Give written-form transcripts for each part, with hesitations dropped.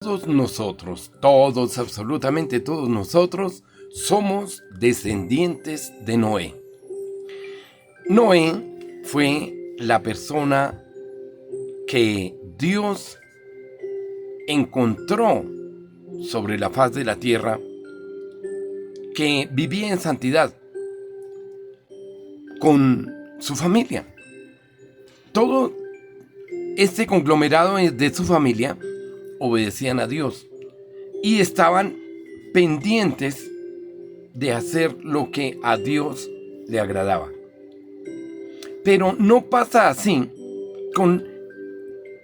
Todos, absolutamente todos nosotros, somos descendientes de Noé. Noé fue la persona que Dios encontró sobre la faz de la tierra, que vivía en santidad con su familia. Todo este conglomerado de su familia obedecían a Dios y estaban pendientes de hacer lo que a Dios le agradaba. Pero no pasa así con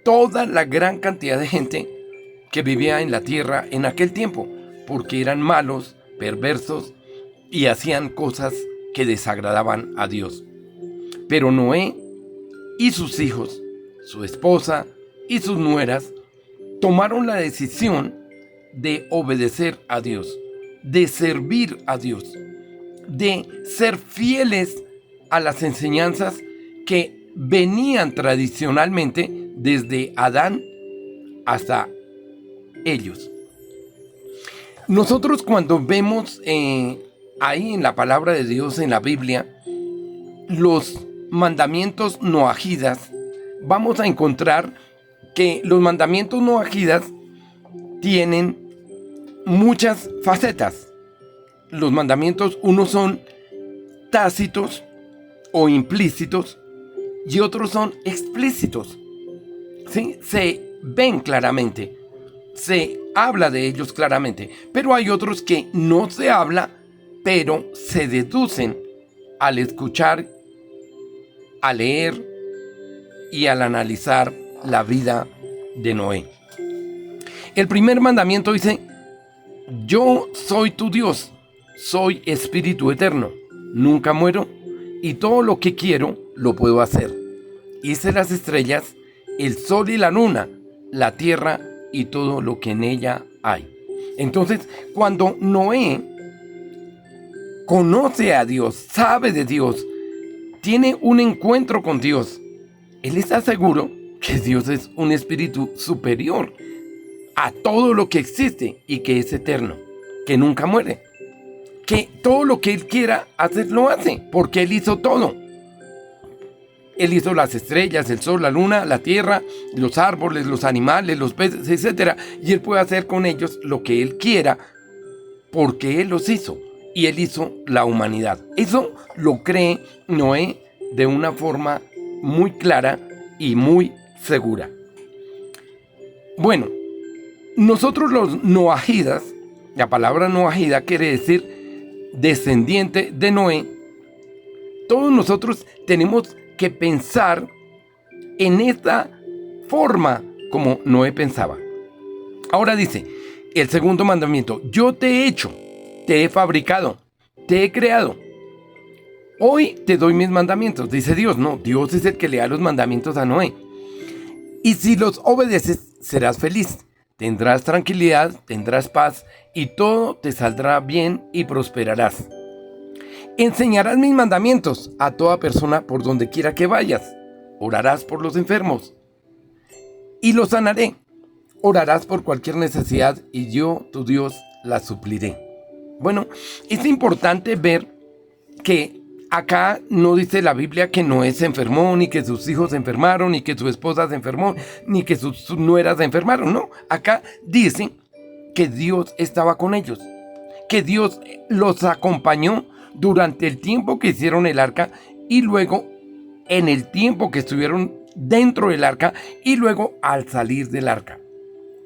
toda la gran cantidad de gente que vivía en la tierra en aquel tiempo, porque eran malos, perversos y hacían cosas que desagradaban a Dios. Pero Noé y sus hijos, su esposa y sus nueras tomaron la decisión de obedecer a Dios, de servir a Dios, de ser fieles a las enseñanzas que venían tradicionalmente desde Adán hasta ellos. Nosotros cuando vemos ahí en la palabra de Dios, en la Biblia, los mandamientos noahidas, vamos a encontrar que los mandamientos noahidas tienen muchas facetas. Los mandamientos, unos son tácitos o implícitos y otros son explícitos. ¿Sí? Se ven claramente, se habla de ellos claramente, pero hay otros que no se habla, pero se deducen al escuchar, al leer y al analizar la vida de Noé. El primer mandamiento dice: yo soy tu Dios, soy espíritu eterno, nunca muero y todo lo que quiero lo puedo hacer. Hice las estrellas, el sol y la luna, la tierra y todo lo que en ella hay. Entonces, cuando Noé conoce a Dios, sabe de Dios, tiene un encuentro con Dios, él está seguro que Dios es un espíritu superior a todo lo que existe y que es eterno, que nunca muere, que todo lo que él quiera hacer lo hace, porque él hizo todo. Él hizo las estrellas, el sol, la luna, la tierra, los árboles, los animales, los peces, etc. Y él puede hacer con ellos lo que él quiera, porque él los hizo. Y él hizo la humanidad. Eso lo cree Noé de una forma muy clara y muy segura. Bueno, nosotros los noahidas, la palabra noahida quiere decir descendiente de Noé. Todos nosotros tenemos que pensar en esta forma como Noé pensaba. Ahora dice el segundo mandamiento: yo te he hecho, te he fabricado, te he creado. Hoy te doy mis mandamientos, dice Dios. No, Dios es el que le da los mandamientos a Noé. Y si los obedeces, serás feliz. Tendrás tranquilidad, tendrás paz y todo te saldrá bien y prosperarás. Enseñarás mis mandamientos a toda persona por donde quiera que vayas. Orarás por los enfermos y los sanaré. Orarás por cualquier necesidad y yo, tu Dios, la supliré. Bueno, es importante ver que acá no dice la Biblia que Noé se enfermó, ni que sus hijos se enfermaron, ni que su esposa se enfermó, ni que sus nueras se enfermaron. No, acá dice que Dios estaba con ellos, que Dios los acompañó durante el tiempo que hicieron el arca y luego en el tiempo que estuvieron dentro del arca y luego al salir del arca.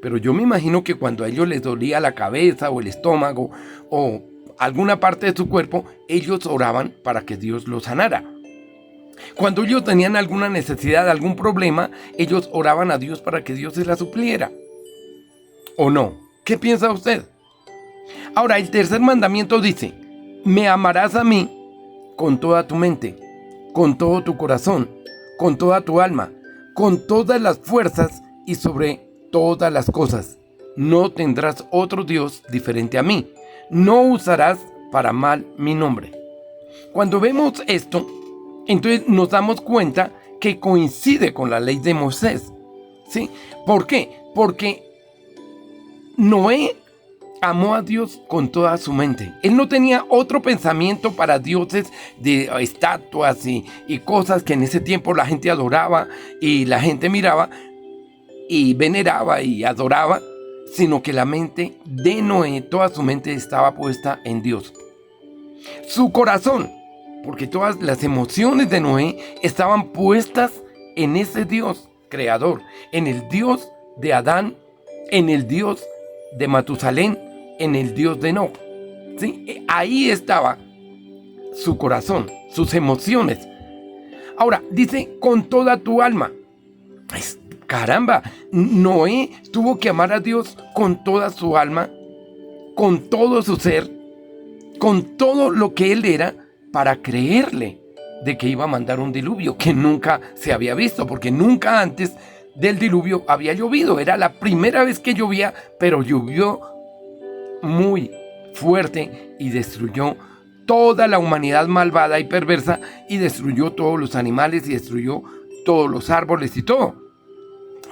Pero yo me imagino que cuando a ellos les dolía la cabeza o el estómago o alguna parte de su cuerpo, ellos oraban para que Dios los sanara. Cuando ellos tenían alguna necesidad, algún problema, ellos oraban a Dios para que Dios se la supliera. ¿O no? ¿Qué piensa usted? Ahora, el tercer mandamiento dice: me amarás a mí con toda tu mente, con todo tu corazón, con toda tu alma, con todas las fuerzas y sobre todas las cosas. No tendrás otro Dios diferente a mí. No usarás para mal mi nombre. Cuando vemos esto, entonces nos damos cuenta que coincide con la ley de Moisés. ¿Sí? ¿Por qué? Porque Noé amó a Dios con toda su mente. Él no tenía otro pensamiento para dioses de estatuas y cosas que en ese tiempo la gente adoraba y la gente miraba y veneraba y adoraba, sino que la mente de Noé, toda su mente estaba puesta en Dios. Su corazón, porque todas las emociones de Noé estaban puestas en ese Dios creador, en el Dios de Adán, en el Dios de Matusalén, en el Dios de Enoc. ¿Sí? Ahí estaba su corazón, sus emociones. Ahora, dice, con toda tu alma. Caramba, Noé tuvo que amar a Dios con toda su alma, con todo su ser, con todo lo que él era, para creerle de que iba a mandar un diluvio que nunca se había visto, porque nunca antes del diluvio había llovido. Era la primera vez que llovía, pero llovió muy fuerte y destruyó toda la humanidad malvada y perversa, y destruyó todos los animales y destruyó todos los árboles y todo.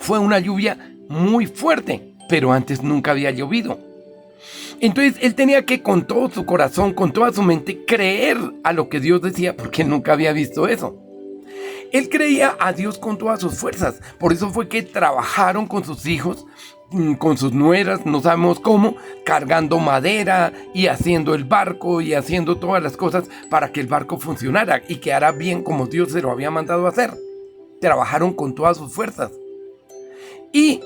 Fue una lluvia muy fuerte, pero antes nunca había llovido. Entonces él tenía que, con todo su corazón, con toda su mente, creer a lo que Dios decía, porque nunca había visto eso. Él creía a Dios con todas sus fuerzas. Por eso fue que trabajaron con sus hijos, con sus nueras, no sabemos cómo, cargando madera y haciendo el barco y haciendo todas las cosas para que el barco funcionara y quedara bien como Dios se lo había mandado a hacer. Trabajaron con todas sus fuerzas. Y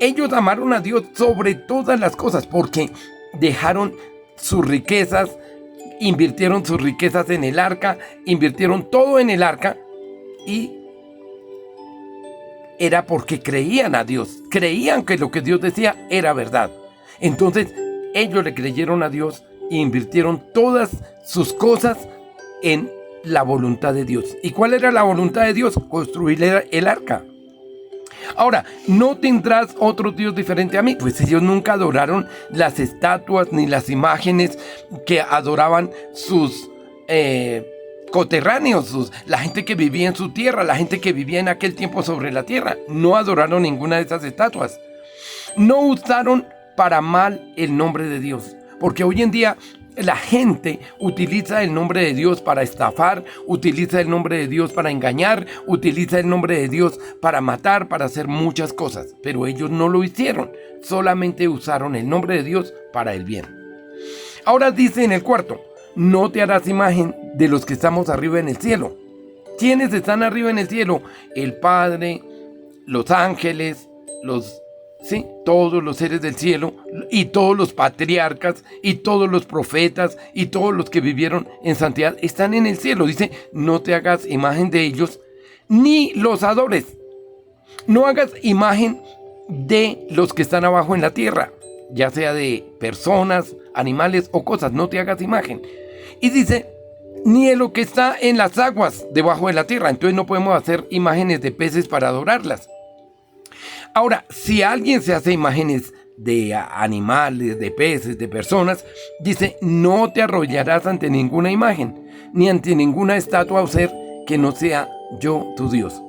ellos amaron a Dios sobre todas las cosas, porque dejaron sus riquezas, invirtieron sus riquezas en el arca, invirtieron todo en el arca, y era porque creían a Dios, creían que lo que Dios decía era verdad. Entonces ellos le creyeron a Dios e invirtieron todas sus cosas en la voluntad de Dios. ¿Y cuál era la voluntad de Dios? Construir el arca. Ahora, ¿no tendrás otro Dios diferente a mí? Pues ellos nunca adoraron las estatuas ni las imágenes que adoraban sus coterráneos, la gente que vivía en su tierra, la gente que vivía en aquel tiempo sobre la tierra. No adoraron ninguna de esas estatuas. No usaron para mal el nombre de Dios, porque hoy en día la gente utiliza el nombre de Dios para estafar, utiliza el nombre de Dios para engañar, utiliza el nombre de Dios para matar, para hacer muchas cosas. Pero ellos no lo hicieron, solamente usaron el nombre de Dios para el bien. Ahora dice en el cuarto, no te harás imagen de los que estamos arriba en el cielo. ¿Quiénes están arriba en el cielo? El Padre, los ángeles, ¿sí? Todos los seres del cielo y todos los patriarcas y todos los profetas y todos los que vivieron en santidad están en el cielo. Dice, no te hagas imagen de ellos ni los adores. No hagas imagen de los que están abajo en la tierra, ya sea de personas, animales o cosas. No te hagas imagen. Y dice, ni de lo que está en las aguas debajo de la tierra. Entonces no podemos hacer imágenes de peces para adorarlas. Ahora, si alguien se hace imágenes de animales, de peces, de personas, dice, no te arrodillarás ante ninguna imagen, ni ante ninguna estatua o ser que no sea yo, tu Dios.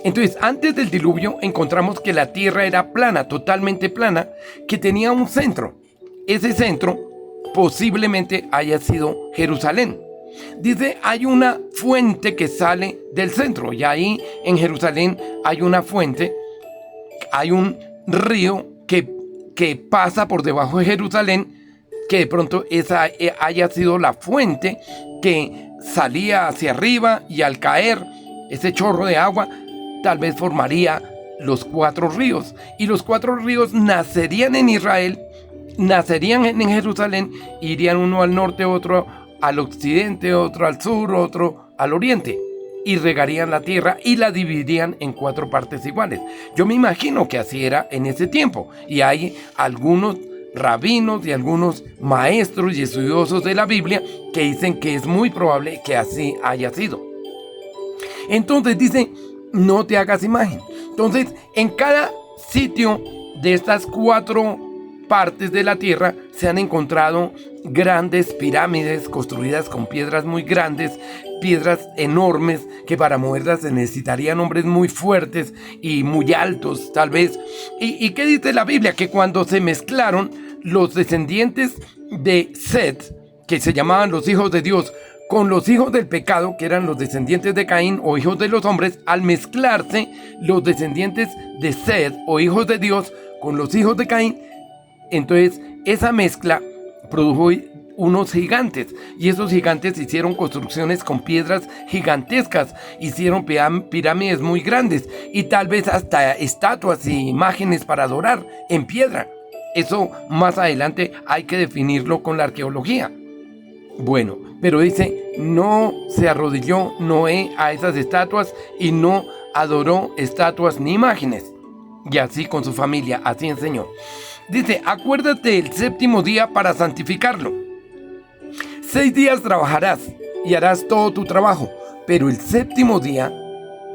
Entonces, antes del diluvio, encontramos que la tierra era plana, totalmente plana, que tenía un centro. Ese centro posiblemente haya sido Jerusalén. Dice, hay una fuente que sale del centro, y ahí en Jerusalén hay una fuente. Hay un río que pasa por debajo de Jerusalén, que de pronto esa haya sido la fuente que salía hacia arriba, y al caer ese chorro de agua tal vez formaría los 4 ríos, y los 4 ríos nacerían en Israel, nacerían en Jerusalén, irían uno al norte, otro al occidente, otro al sur, otro al oriente, y regarían la tierra y la dividirían en 4 partes iguales. Yo me imagino que así era en ese tiempo, y hay algunos rabinos y algunos maestros y estudiosos de la Biblia que dicen que es muy probable que así haya sido. Entonces dice, no te hagas imagen. Entonces, en cada sitio de estas 4 partes de la tierra se han encontrado grandes pirámides construidas con piedras muy grandes, piedras enormes que para moverlas se necesitarían hombres muy fuertes y muy altos, tal vez. ¿Y qué dice la Biblia? Que cuando se mezclaron los descendientes de Set, que se llamaban los hijos de Dios, con los hijos del pecado, que eran los descendientes de Caín o hijos de los hombres, al mezclarse los descendientes de Set o hijos de Dios con los hijos de Caín, entonces esa mezcla produjo unos gigantes, y esos gigantes hicieron construcciones con piedras gigantescas, hicieron pirámides muy grandes y tal vez hasta estatuas y imágenes para adorar en piedra. Eso más adelante hay que definirlo con la arqueología. Bueno, pero dice, no se arrodilló Noé a esas estatuas y no adoró estatuas ni imágenes. Y así con su familia, así enseñó. Dice, acuérdate el séptimo día para santificarlo. 6 días trabajarás y harás todo tu trabajo, pero el séptimo día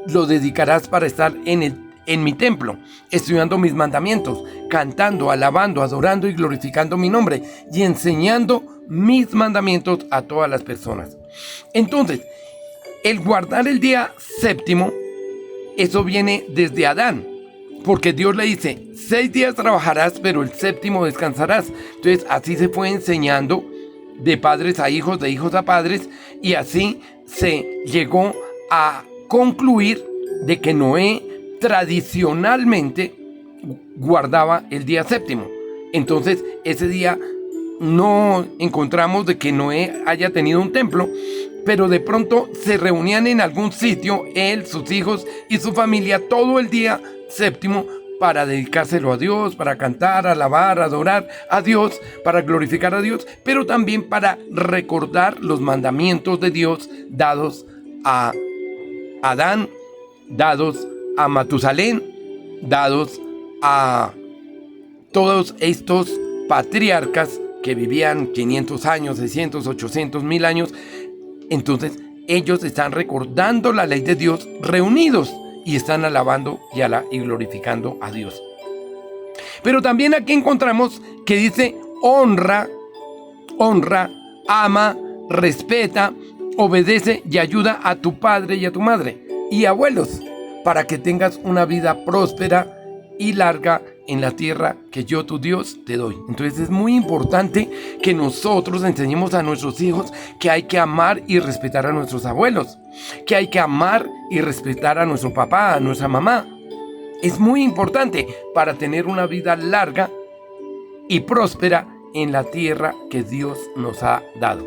lo dedicarás para estar en mi templo, estudiando mis mandamientos, cantando, alabando, adorando y glorificando mi nombre y enseñando mis mandamientos a todas las personas. Entonces, el guardar el día séptimo, eso viene desde Adán, porque Dios le dice, 6 días trabajarás, pero el séptimo descansarás. Entonces, así se fue enseñando de padres a hijos, de hijos a padres, y así se llegó a concluir de que Noé tradicionalmente guardaba el día séptimo. Entonces, ese día no encontramos de que Noé haya tenido un templo, pero de pronto se reunían en algún sitio, él, sus hijos y su familia, todo el día séptimo para dedicárselo a Dios, para cantar, alabar, adorar a Dios, para glorificar a Dios, pero también para recordar los mandamientos de Dios dados a Adán, dados a Matusalén, dados a todos estos patriarcas que vivían 500 años, 600, 800, 1000 años. Entonces ellos están recordando la ley de Dios reunidos y están alabando y glorificando a Dios. Pero también aquí encontramos que dice honra, ama, respeta, obedece y ayuda a tu padre y a tu madre y abuelos, para que tengas una vida próspera y larga en la tierra que yo, tu Dios, te doy. Entonces es muy importante que nosotros enseñemos a nuestros hijos que hay que amar y respetar a nuestros abuelos, que hay que amar y respetar a nuestro papá, a nuestra mamá. Es muy importante para tener una vida larga y próspera en la tierra que Dios nos ha dado.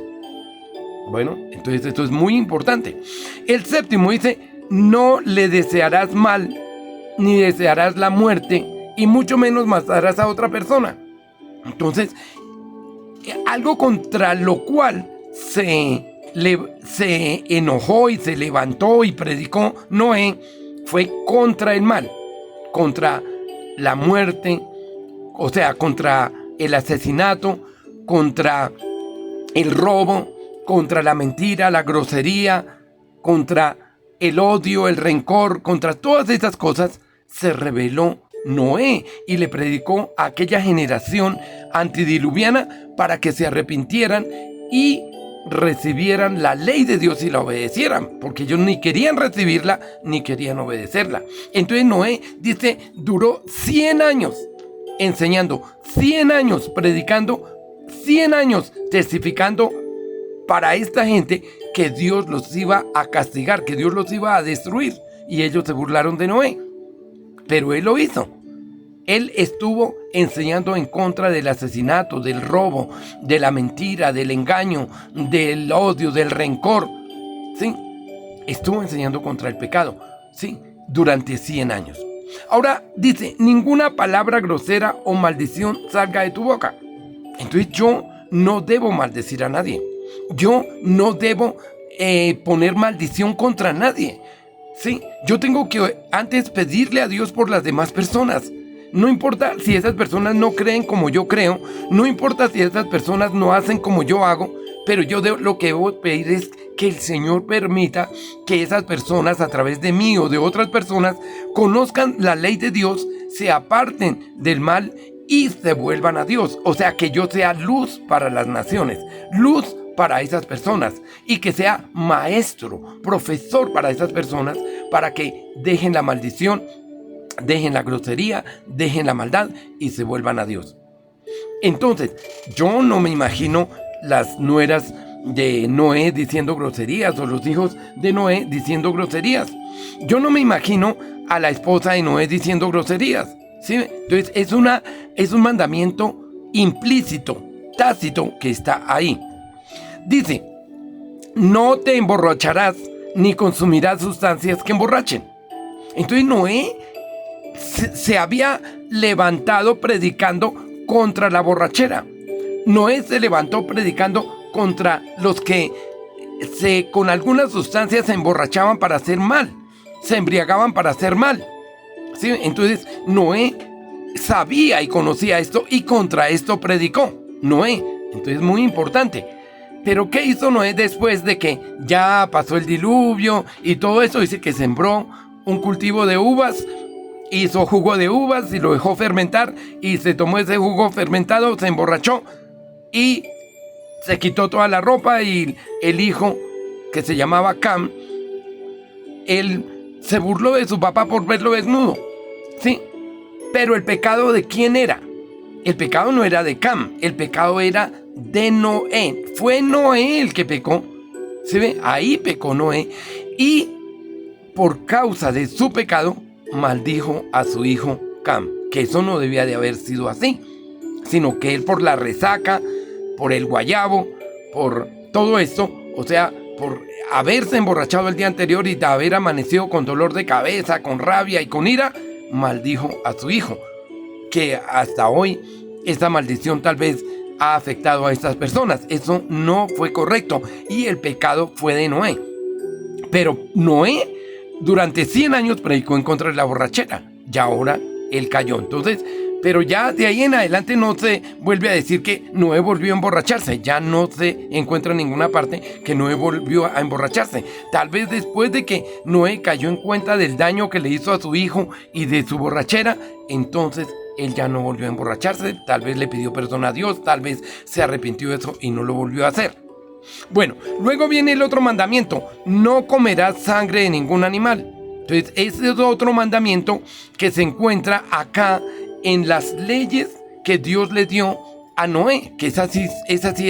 Bueno, entonces esto es muy importante. El séptimo dice, no le desearás mal, ni desearás la muerte, y mucho menos matarás a otra persona. Entonces, algo contra lo cual se enojó y se levantó y predicó Noé fue contra el mal, contra la muerte, o sea, contra el asesinato, contra el robo, contra la mentira, la grosería, contra el odio, el rencor, contra todas esas cosas se rebeló Noé y le predicó a aquella generación antidiluviana para que se arrepintieran y recibieran la ley de Dios y la obedecieran, porque ellos ni querían recibirla ni querían obedecerla. Entonces Noé dice, duró 100 años enseñando, 100 años predicando, 100 años testificando para esta gente que Dios los iba a castigar, que Dios los iba a destruir, y ellos se burlaron de Noé. Pero él lo hizo. Él estuvo enseñando en contra del asesinato, del robo, de la mentira, del engaño, del odio, del rencor. ¿Sí? Estuvo enseñando contra el pecado. ¿Sí? Durante 100 años. Ahora dice, ninguna palabra grosera o maldición salga de tu boca. Entonces yo no debo maldecir a nadie. Yo no debo poner maldición contra nadie. Sí, yo tengo que antes pedirle a Dios por las demás personas. No importa si esas personas no creen como yo creo, no importa si esas personas no hacen como yo hago, pero lo que debo pedir es que el Señor permita que esas personas, a través de mí o de otras personas, conozcan la ley de Dios, se aparten del mal y se vuelvan a Dios. O sea, que yo sea luz para las naciones, luz para esas personas y que sea maestro, profesor para esas personas, para que dejen la maldición, dejen la grosería, dejen la maldad y se vuelvan a Dios. Entonces, yo no me imagino las nueras de Noé diciendo groserías o los hijos de Noé diciendo groserías. Yo no me imagino a la esposa de Noé diciendo groserías, ¿sí? Entonces, es un mandamiento implícito, tácito, que está ahí. Dice, no te emborracharás ni consumirás sustancias que emborrachen. Entonces Noé se había levantado predicando contra la borrachera. Noé se levantó predicando contra los que con algunas sustancias se emborrachaban para hacer mal, se embriagaban para hacer mal, ¿sí? Entonces Noé sabía y conocía esto y contra esto predicó Noé. Entonces, muy importante. Pero ¿qué hizo Noé después de que ya pasó el diluvio y todo eso? Dice que sembró un cultivo de uvas, hizo jugo de uvas y lo dejó fermentar, y se tomó ese jugo fermentado, se emborrachó y se quitó toda la ropa, y el hijo, que se llamaba Cam, él se burló de su papá por verlo desnudo, ¿sí? Pero el pecado, ¿de quién era? El pecado no era de Cam, el pecado era de Noé. Fue Noé el que pecó, ¿se ve? Ahí pecó Noé, y por causa de su pecado maldijo a su hijo Cam, que eso no debía de haber sido así, sino que él, por la resaca, por el guayabo, por todo esto, o sea, por haberse emborrachado el día anterior y de haber amanecido con dolor de cabeza, con rabia y con ira, maldijo a su hijo, que hasta hoy esta maldición tal vez ha afectado a estas personas. Eso no fue correcto y el pecado fue de Noé. Pero Noé durante 100 años predicó en contra de la borrachera, y ahora él cayó. Entonces, pero ya de ahí en adelante no se vuelve a decir que Noé volvió a emborracharse. Ya no se encuentra en ninguna parte que Noé volvió a emborracharse. Tal vez después de que Noé cayó en cuenta del daño que le hizo a su hijo y de su borrachera, entonces él ya no volvió a emborracharse. Tal vez le pidió perdón a Dios, tal vez se arrepintió de eso y no lo volvió a hacer. Bueno, luego viene el otro mandamiento: no comerás sangre de ningún animal. Entonces, ese es otro mandamiento que se encuentra acá en las leyes que Dios le dio a Noé, que esa sí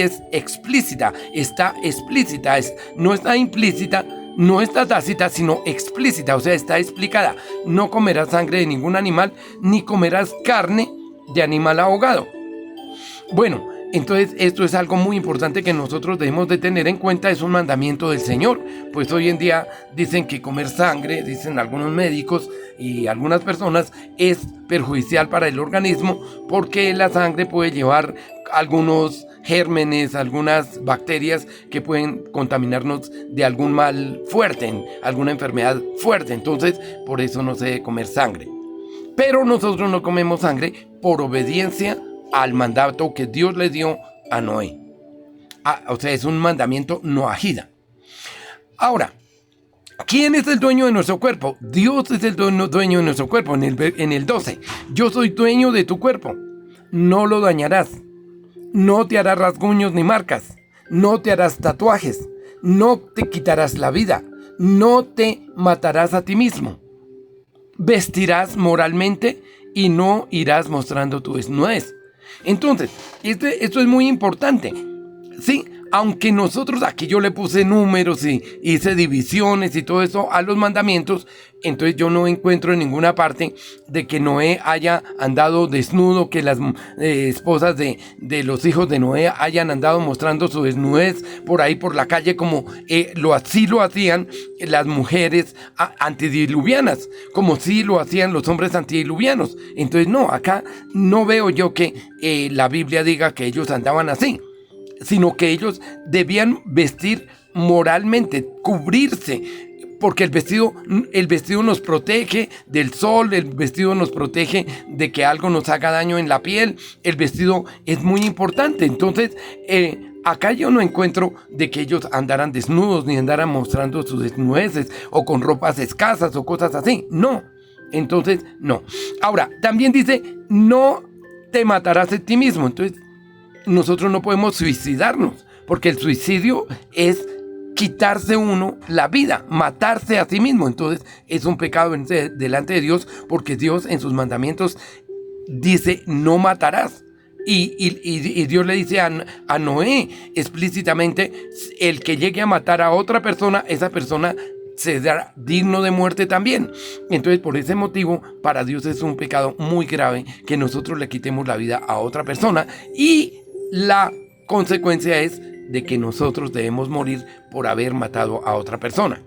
es explícita, está explícita, no está implícita, no está tácita, sino explícita, o sea, está explicada. No comerás sangre de ningún animal, ni comerás carne de animal ahogado. Bueno, entonces esto es algo muy importante que nosotros debemos de tener en cuenta. Es un mandamiento del Señor, pues hoy en día dicen que comer sangre, dicen algunos médicos y algunas personas, es perjudicial para el organismo, porque la sangre puede llevar algunos gérmenes, algunas bacterias que pueden contaminarnos de algún mal fuerte, alguna enfermedad fuerte. Entonces, por eso no se debe comer sangre. Pero nosotros no comemos sangre por obediencia al mandato que Dios le dio a Noé. O sea, es un mandamiento noahida. Ahora, ¿quién es el dueño de nuestro cuerpo? Dios es el dueño de nuestro cuerpo. En el 12, yo soy dueño de tu cuerpo. No lo dañarás. No te harás rasguños ni marcas. No te harás tatuajes. No te quitarás la vida. No te matarás a ti mismo. Vestirás moralmente y no irás mostrando tu desnudez. Entonces, esto es muy importante, ¿sí? Aunque nosotros aquí yo le puse números y hice divisiones y todo eso a los mandamientos, entonces yo no encuentro en ninguna parte de que Noé haya andado desnudo, que las esposas de los hijos de Noé hayan andado mostrando su desnudez por ahí por la calle, como así lo hacían las mujeres antidiluvianas, como sí lo hacían los hombres antidiluvianos. Entonces no, acá no veo yo que la Biblia diga que ellos andaban así, sino que ellos debían vestir moralmente, cubrirse, porque el vestido nos protege del sol, el vestido nos protege de que algo nos haga daño en la piel, el vestido es muy importante. Entonces, acá yo no encuentro de que ellos andaran desnudos, ni andaran mostrando sus desnudeces, o con ropas escasas, o cosas así, no. Entonces, no. Ahora, también dice, no te matarás a ti mismo. Entonces, nosotros no podemos suicidarnos, porque el suicidio es quitarse uno la vida, matarse a sí mismo. Entonces es un pecado delante de Dios, porque Dios en sus mandamientos dice no matarás. Y Dios le dice a Noé explícitamente, el que llegue a matar a otra persona, esa persona será digno de muerte también. Entonces, por ese motivo, para Dios es un pecado muy grave que nosotros le quitemos la vida a otra persona, y la consecuencia es de que nosotros debemos morir por haber matado a otra persona.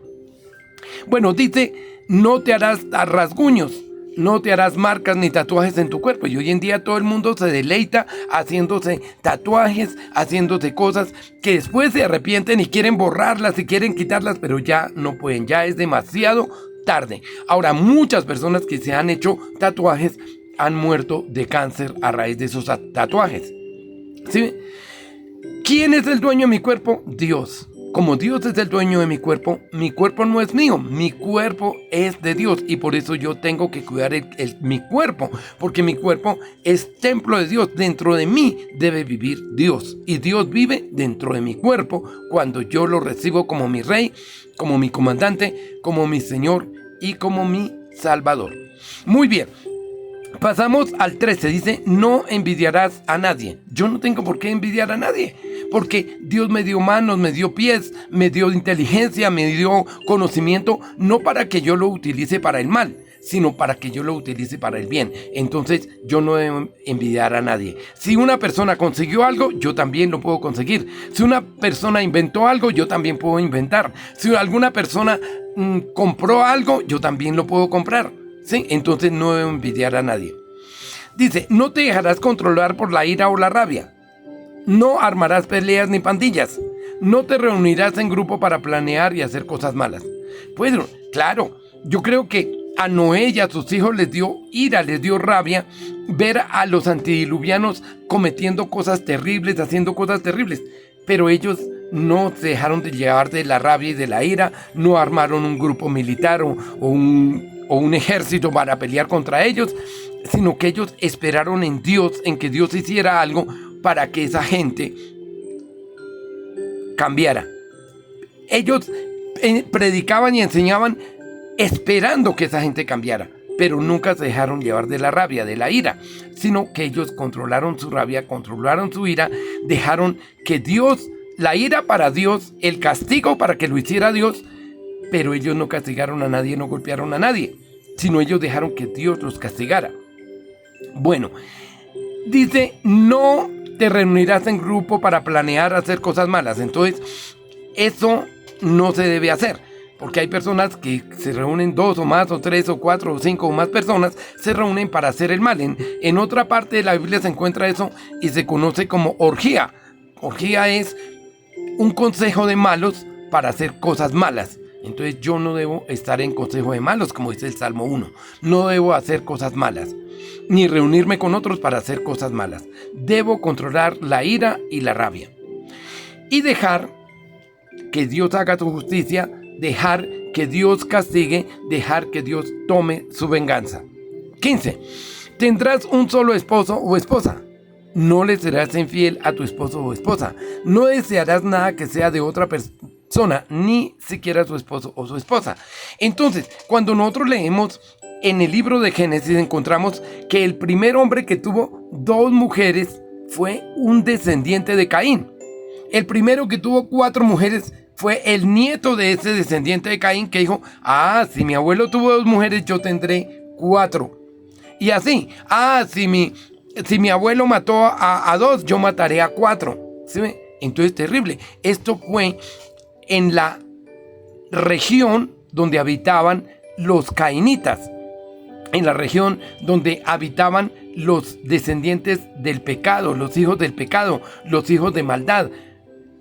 Bueno, dice, no te harás rasguños, no te harás marcas ni tatuajes en tu cuerpo. Y hoy en día todo el mundo se deleita haciéndose tatuajes, haciéndose cosas que después se arrepienten y quieren borrarlas y quieren quitarlas, pero ya no pueden, ya es demasiado tarde. Ahora, muchas personas que se han hecho tatuajes han muerto de cáncer a raíz de esos tatuajes. ¿Sí? ¿Quién es el dueño de mi cuerpo? Dios. Como Dios es el dueño de mi cuerpo no es mío, mi cuerpo es de Dios, y por eso yo tengo que cuidar mi cuerpo, porque mi cuerpo es templo de Dios. Dentro de mí debe vivir Dios, y Dios vive dentro de mi cuerpo cuando yo lo recibo como mi rey, como mi comandante, como mi Señor y como mi Salvador. Muy bien. Pasamos al 13, dice, no envidiarás a nadie. Yo no tengo por qué envidiar a nadie, porque Dios me dio manos, me dio pies, me dio inteligencia, me dio conocimiento, no para que yo lo utilice para el mal, sino para que yo lo utilice para el bien. Entonces yo no debo envidiar a nadie. Si una persona consiguió algo, yo también lo puedo conseguir. Si una persona inventó algo, yo también puedo inventar. Si alguna persona compró algo, yo también lo puedo comprar. ¿Sí? Entonces no debo envidiar a nadie. Dice, no te dejarás controlar por la ira o la rabia. No armarás peleas ni pandillas. No te reunirás en grupo para planear y hacer cosas malas. Pues claro, yo creo que a Noé y a sus hijos les dio ira, les dio rabia ver a los antediluvianos cometiendo cosas terribles, haciendo cosas terribles. Pero ellos no se dejaron de llevar de la rabia y de la ira, no armaron un grupo militar o un ejército para pelear contra ellos, sino que ellos esperaron en Dios, en que Dios hiciera algo para que esa gente cambiara. Ellos predicaban y enseñaban esperando que esa gente cambiara, pero nunca se dejaron llevar de la rabia, de la ira, sino que ellos controlaron su rabia, controlaron su ira, dejaron que Dios, la ira para Dios, el castigo para que lo hiciera Dios, pero ellos no castigaron a nadie, no golpearon a nadie, sino ellos dejaron que Dios los castigara. Bueno, dice, no te reunirás en grupo para planear hacer cosas malas. Entonces, eso no se debe hacer, porque hay personas que se reúnen 2 o más, o 3 o 4 o 5 o más personas, se reúnen para hacer el mal. En otra parte de la Biblia se encuentra eso y se conoce como orgía. Orgía es un consejo de malos para hacer cosas malas. Entonces yo no debo estar en consejo de malos, como dice el Salmo 1. No debo hacer cosas malas, ni reunirme con otros para hacer cosas malas. Debo controlar la ira y la rabia. Y dejar que Dios haga su justicia, dejar que Dios castigue, dejar que Dios tome su venganza. 15. Tendrás un solo esposo o esposa. No le serás infiel a tu esposo o esposa. No desearás nada que sea de otra persona, ni siquiera su esposo o su esposa. Entonces, cuando nosotros leemos en el libro de Génesis, encontramos que el primer hombre que tuvo 2 mujeres fue un descendiente de Caín. El primero que tuvo 4 mujeres fue el nieto de ese descendiente de Caín, que dijo, si mi abuelo tuvo 2 mujeres, yo tendré 4. Y así, si mi abuelo mató a 2, yo mataré a 4. ¿Sí? Entonces, terrible. Esto fue en la región donde habitaban los cainitas, en la región donde habitaban los descendientes del pecado, los hijos del pecado, los hijos de maldad,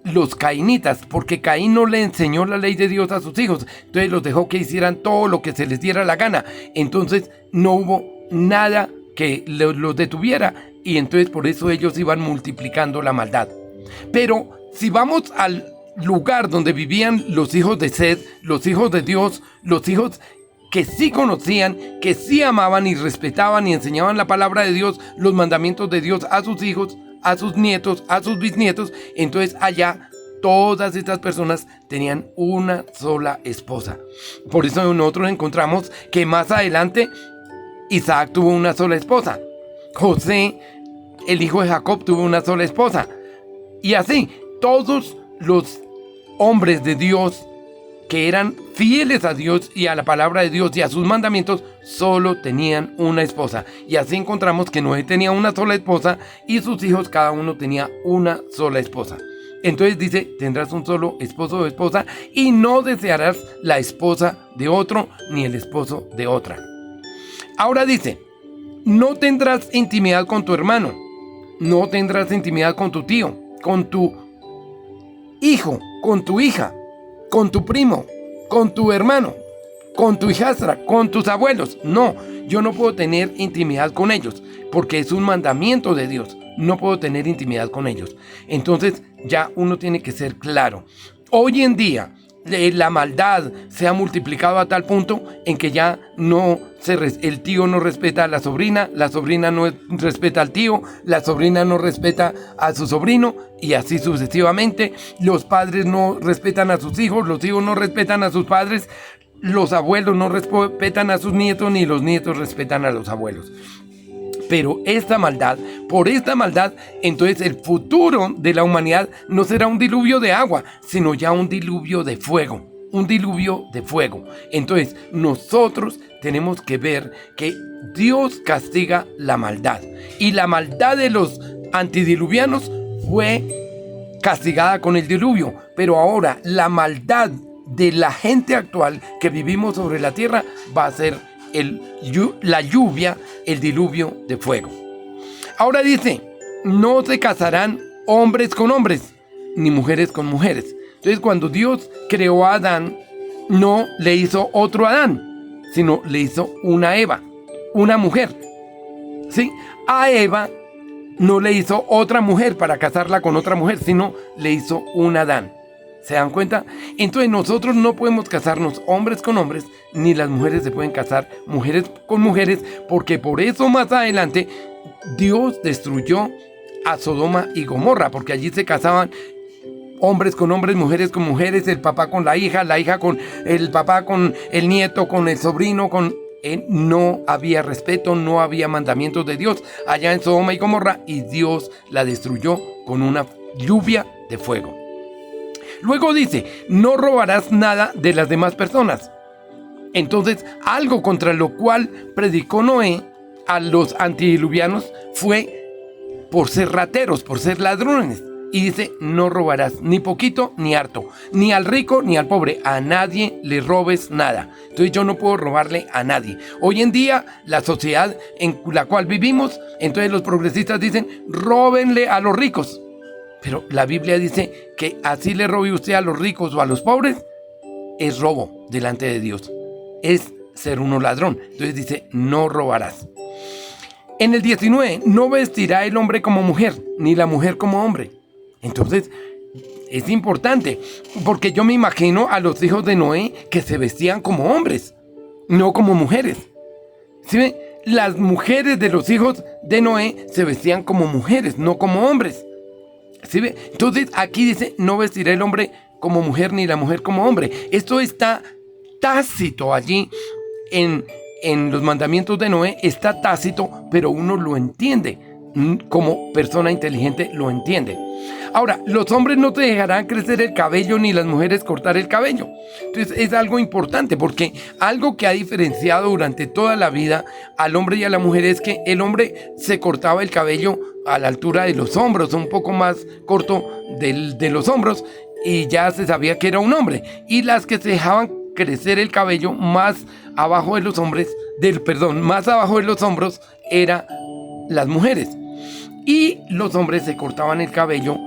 los cainitas, porque Caín no le enseñó la ley de Dios a sus hijos, entonces los dejó que hicieran todo lo que se les diera la gana. Entonces no hubo nada que los detuviera, y entonces por eso ellos iban multiplicando la maldad. Pero si vamos al lugar donde vivían los hijos de Sed, los hijos de Dios, los hijos que sí conocían, que sí amaban y respetaban y enseñaban la palabra de Dios, los mandamientos de Dios a sus hijos, a sus nietos, a sus bisnietos, entonces allá todas estas personas tenían una sola esposa. Por eso nosotros encontramos que más adelante Isaac tuvo una sola esposa. José, el hijo de Jacob, tuvo una sola esposa. Y así, todos los hombres de Dios que eran fieles a Dios y a la palabra de Dios y a sus mandamientos, solo tenían una esposa. Y así encontramos que Noé tenía una sola esposa y sus hijos cada uno tenía una sola esposa. Entonces dice, tendrás un solo esposo o esposa y no desearás la esposa de otro ni el esposo de otra. Ahora dice, no tendrás intimidad con tu hermano, no tendrás intimidad con tu tío, con tu hijo, con tu hija, con tu primo, con tu hermano, con tu hijastra, con tus abuelos. No, yo no puedo tener intimidad con ellos, porque es un mandamiento de Dios. No puedo tener intimidad con ellos. Entonces ya uno tiene que ser claro. Hoy en día la maldad se ha multiplicado a tal punto en que ya el tío no respeta a la sobrina no respeta al tío, la sobrina no respeta a su sobrino y así sucesivamente. Los padres no respetan a sus hijos, los hijos no respetan a sus padres, los abuelos no respetan a sus nietos, ni los nietos respetan a los abuelos. Pero por esta maldad, entonces el futuro de la humanidad no será un diluvio de agua, sino ya un diluvio de fuego. Un diluvio de fuego. Entonces nosotros tenemos que ver que Dios castiga la maldad. Y la maldad de los antidiluvianos fue castigada con el diluvio. Pero ahora la maldad de la gente actual que vivimos sobre la tierra va a ser la lluvia, el diluvio de fuego. Ahora dice, no se casarán hombres con hombres, ni mujeres con mujeres. Entonces cuando Dios creó a Adán, no le hizo otro Adán, sino le hizo una Eva, una mujer. ¿Sí? A Eva no le hizo otra mujer para casarla con otra mujer, sino le hizo un Adán. ¿Se dan cuenta? Entonces nosotros no podemos casarnos hombres con hombres, ni las mujeres se pueden casar mujeres con mujeres, porque por eso más adelante Dios destruyó a Sodoma y Gomorra, porque allí se casaban hombres con hombres, mujeres con mujeres, el papá con la hija con el papá, con el nieto, con el sobrino, no había respeto, no había mandamientos de Dios allá en Sodoma y Gomorra, y Dios la destruyó con una lluvia de fuego. Luego dice, no robarás nada de las demás personas. Entonces, algo contra lo cual predicó Noé a los antidiluvianos fue por ser rateros, por ser ladrones. Y dice, no robarás ni poquito ni harto, ni al rico ni al pobre, a nadie le robes nada. Entonces yo no puedo robarle a nadie. Hoy en día, la sociedad en la cual vivimos, entonces los progresistas dicen, róbenle a los ricos. Pero la Biblia dice que así le robe usted a los ricos o a los pobres, es robo delante de Dios. Es ser uno ladrón. Entonces dice, no robarás. En el 19, no vestirá el hombre como mujer, ni la mujer como hombre. Entonces, es importante, porque yo me imagino a los hijos de Noé que se vestían como hombres, no como mujeres. ¿Sí ven? Las mujeres de los hijos de Noé se vestían como mujeres, no como hombres. ¿Sí ve? Entonces aquí dice, no vestirá el hombre como mujer ni la mujer como hombre. Esto está tácito allí en los mandamientos de Noé, está tácito, pero uno lo entiende. Como persona inteligente lo entiende. Ahora, los hombres no te dejarán crecer el cabello ni las mujeres cortar el cabello. Entonces es algo importante, porque algo que ha diferenciado durante toda la vida al hombre y a la mujer es que el hombre se cortaba el cabello a la altura de los hombros, un poco más corto de los hombros, y ya se sabía que era un hombre. Y las que se dejaban crecer el cabello más abajo de los más abajo de los hombros, eran las mujeres. Y los hombres se cortaban el cabello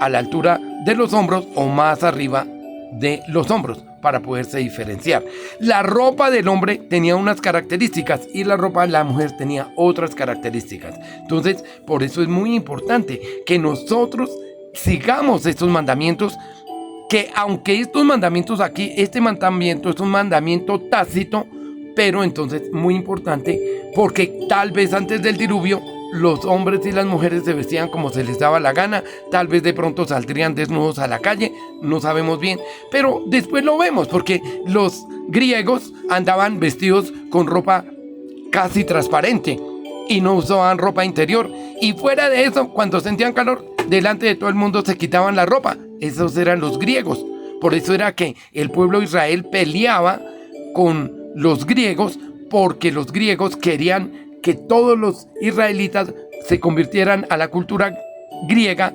a la altura de los hombros o más arriba de los hombros para poderse diferenciar. La ropa del hombre tenía unas características y la ropa de la mujer tenía otras características. Entonces, por eso es muy importante que nosotros sigamos estos mandamientos, que aunque estos mandamientos aquí, este mandamiento es un mandamiento tácito, pero entonces muy importante, porque tal vez antes del diluvio los hombres y las mujeres se vestían como se les daba la gana, tal vez de pronto saldrían desnudos a la calle, no sabemos bien, pero después lo vemos porque los griegos andaban vestidos con ropa casi transparente y no usaban ropa interior, y fuera de eso, cuando sentían calor, delante de todo el mundo se quitaban la ropa. Esos eran los griegos. Por eso era que el pueblo de Israel peleaba con los griegos, porque los griegos querían que todos los israelitas se convirtieran a la cultura griega,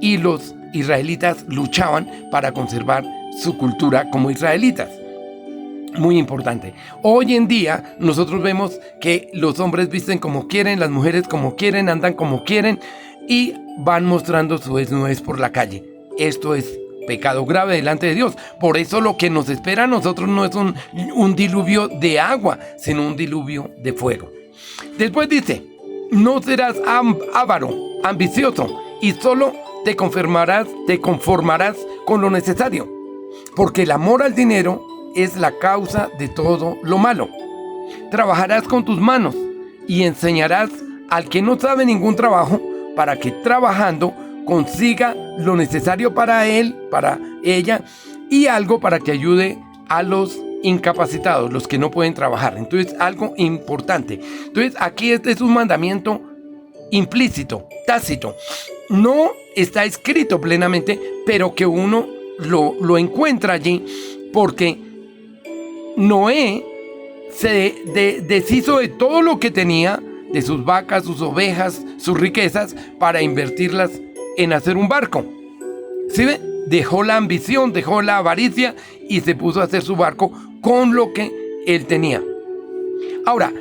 y los israelitas luchaban para conservar su cultura como israelitas. Muy importante. Hoy en día nosotros vemos que los hombres visten como quieren, las mujeres como quieren, andan como quieren y van mostrando su desnudez por la calle. Esto es pecado grave delante de Dios. Por eso lo que nos espera a nosotros no es un diluvio de agua, sino un diluvio de fuego. Después dice, no serás avaro, ambicioso, y solo te conformarás con lo necesario, porque el amor al dinero es la causa de todo lo malo. Trabajarás con tus manos y enseñarás al que no sabe ningún trabajo, para que trabajando consiga lo necesario para él, para ella, y algo para que ayude a los incapacitados, los que no pueden trabajar. Entonces, algo importante. Entonces, aquí este es un mandamiento implícito, tácito. No está escrito plenamente, pero que uno lo encuentra allí, porque Noé se deshizo de todo lo que tenía, de sus vacas, sus ovejas, sus riquezas, para invertirlas en hacer un barco. ¿Sí ve? Dejó la ambición, dejó la avaricia y se puso a hacer su barco con lo que él tenía. Ahora,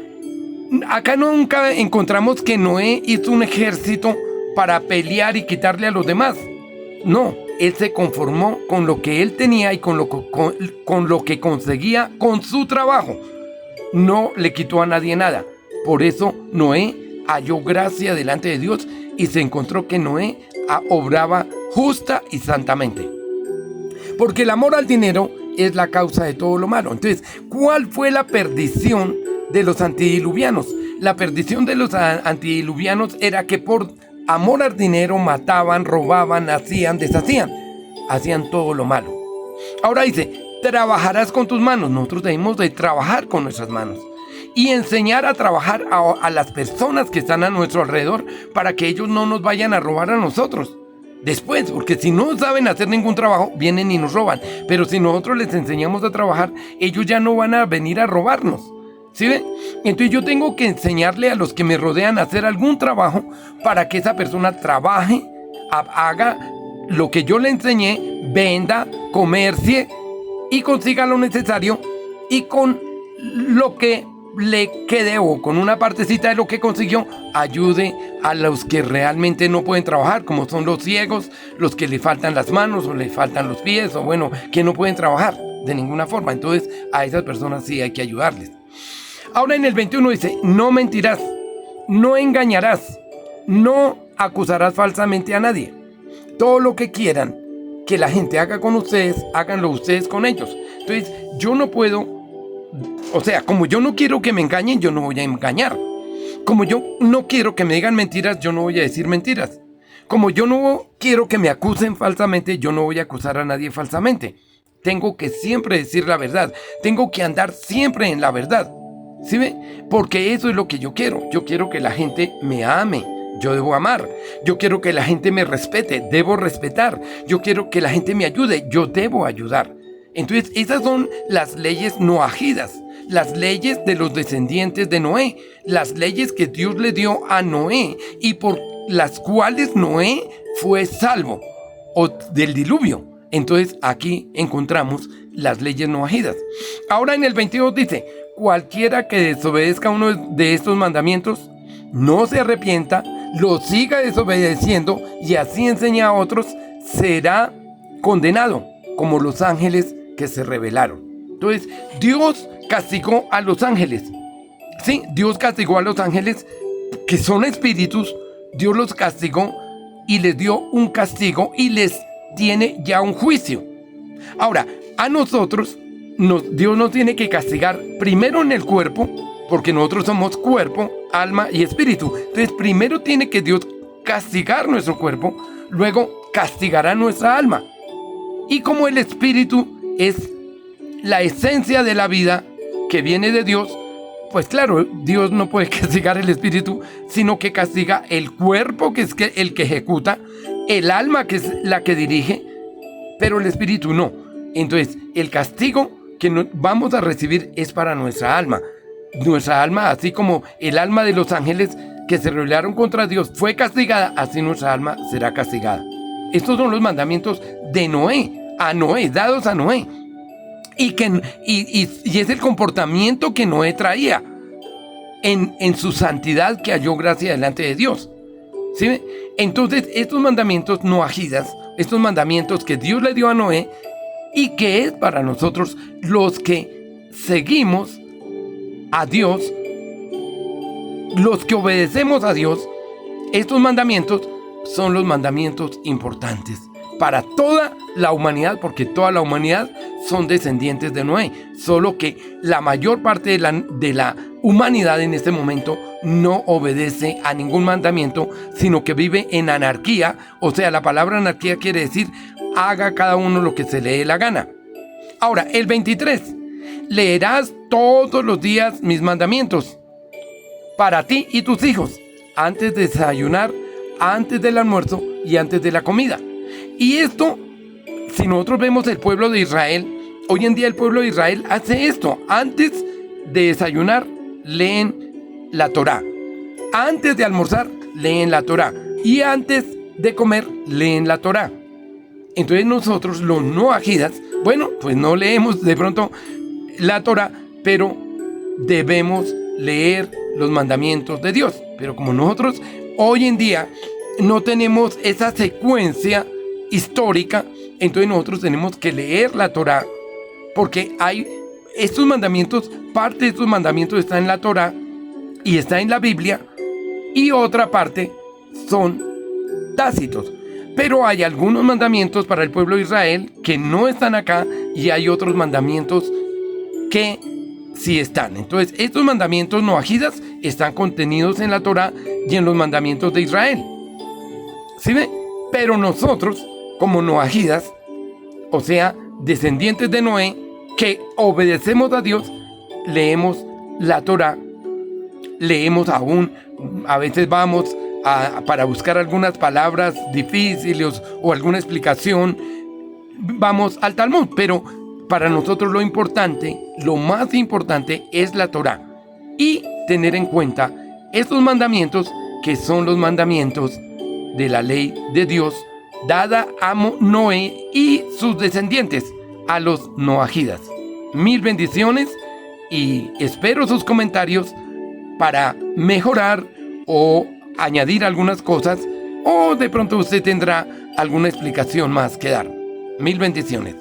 acá nunca encontramos que Noé hizo un ejército para pelear y quitarle a los demás. No, él se conformó con lo que él tenía y con lo que conseguía con su trabajo. No le quitó a nadie nada. Por eso Noé halló gracia delante de Dios y se encontró que Noé obraba justa y santamente. Porque el amor al dinero es la causa de todo lo malo. Entonces, ¿cuál fue la perdición de los antediluvianos? La perdición de los antediluvianos era que por amor al dinero mataban, robaban, hacían, deshacían. Hacían todo lo malo. Ahora dice, trabajarás con tus manos. Nosotros debemos de trabajar con nuestras manos y enseñar a trabajar a las personas que están a nuestro alrededor, para que ellos no nos vayan a robar a nosotros después, porque si no saben hacer ningún trabajo, vienen y nos roban. Pero si nosotros les enseñamos a trabajar, ellos ya no van a venir a robarnos. ¿Sí ven? Entonces yo tengo que enseñarle a los que me rodean a hacer algún trabajo, para que esa persona trabaje, haga lo que yo le enseñé, venda, comercie y consiga lo necesario, y con lo que le quede o con una partecita de lo que consiguió, ayude a los que realmente no pueden trabajar, como son los ciegos, los que le faltan las manos o le faltan los pies, o bueno, que no pueden trabajar de ninguna forma. Entonces a esas personas sí hay que ayudarles. Ahora en el 21 dice, no mentirás, no engañarás, no acusarás falsamente a nadie. Todo lo que quieran que la gente haga con ustedes, háganlo ustedes con ellos. Entonces yo no puedo, o sea, como yo no quiero que me engañen, yo no voy a engañar. Como yo no quiero que me digan mentiras, yo no voy a decir mentiras. Como yo no quiero que me acusen falsamente, yo no voy a acusar a nadie falsamente. Tengo que siempre decir la verdad. Tengo que andar siempre en la verdad. ¿Sí ve? Porque eso es lo que yo quiero. Yo quiero que la gente me ame. Yo debo amar. Yo quiero que la gente me respete. Debo respetar. Yo quiero que la gente me ayude. Yo debo ayudar. Entonces, esas son las leyes noajidas, las leyes de los descendientes de Noé, las leyes que Dios le dio a Noé y por las cuales Noé fue salvo del diluvio. Entonces, aquí encontramos las leyes noajidas. Ahora en el 22 dice, cualquiera que desobedezca uno de estos mandamientos, no se arrepienta, lo siga desobedeciendo y así enseña a otros, será condenado como los ángeles que se rebelaron. Entonces, Dios castigó a los ángeles. Sí, Dios castigó a los ángeles que son espíritus. Dios los castigó y les dio un castigo y les tiene ya un juicio. Ahora, a nosotros, Dios nos tiene que castigar primero en el cuerpo porque nosotros somos cuerpo, alma y espíritu. Entonces primero tiene que Dios castigar nuestro cuerpo, luego castigará nuestra alma. Y como el espíritu es la esencia de la vida que viene de Dios, pues claro, Dios no puede castigar el espíritu, sino que castiga el cuerpo, que es el que ejecuta, el alma, que es la que dirige, pero el espíritu no. Entonces, el castigo que vamos a recibir es para nuestra alma. Nuestra alma, así como el alma de los ángeles que se rebelaron contra Dios fue castigada, así nuestra alma será castigada. Estos son los mandamientos de Noé, dados a Noé. Y es el comportamiento que Noé traía en su santidad, que halló gracia delante de Dios. ¿Sí? Entonces, estos mandamientos noajidas, estos mandamientos que Dios le dio a Noé y que es para nosotros los que seguimos a Dios, los que obedecemos a Dios, estos mandamientos son los mandamientos importantes para toda la humanidad, porque toda la humanidad son descendientes de Noé, solo que la mayor parte de la humanidad en este momento no obedece a ningún mandamiento, sino que vive en anarquía. O sea, la palabra anarquía quiere decir haga cada uno lo que se le dé la gana. Ahora, el 23, leerás todos los días mis mandamientos para ti y tus hijos, antes de desayunar, antes del almuerzo y antes de la comida. Y esto, si nosotros vemos el pueblo de Israel, hoy en día el pueblo de Israel hace esto. Antes de desayunar, leen la Torá. Antes de almorzar, leen la Torá. Y antes de comer, leen la Torá. Entonces nosotros, los noajidas, bueno, pues no leemos de pronto la Torá, pero debemos leer los mandamientos de Dios. Pero como nosotros hoy en día no tenemos esa secuencia histórica, entonces nosotros tenemos que leer la Torá, porque hay estos mandamientos, parte de estos mandamientos está en la Torá y está en la Biblia, y otra parte son tácitos. Pero hay algunos mandamientos para el pueblo de Israel que no están acá, y hay otros mandamientos que sí están. Entonces, estos mandamientos noajidas están contenidos en la Torá y en los mandamientos de Israel. ¿Sí ve? Pero nosotros, como noajidas, o sea, descendientes de Noé, que obedecemos a Dios, leemos la Torá, leemos aún, a veces vamos para buscar algunas palabras difíciles o alguna explicación, vamos al Talmud, pero para nosotros lo importante, lo más importante es la Torá, y tener en cuenta estos mandamientos, que son los mandamientos de la ley de Dios dada a Noé y sus descendientes, a los noajidas. Mil bendiciones, y espero sus comentarios para mejorar o añadir algunas cosas, o de pronto usted tendrá alguna explicación más que dar. Mil bendiciones.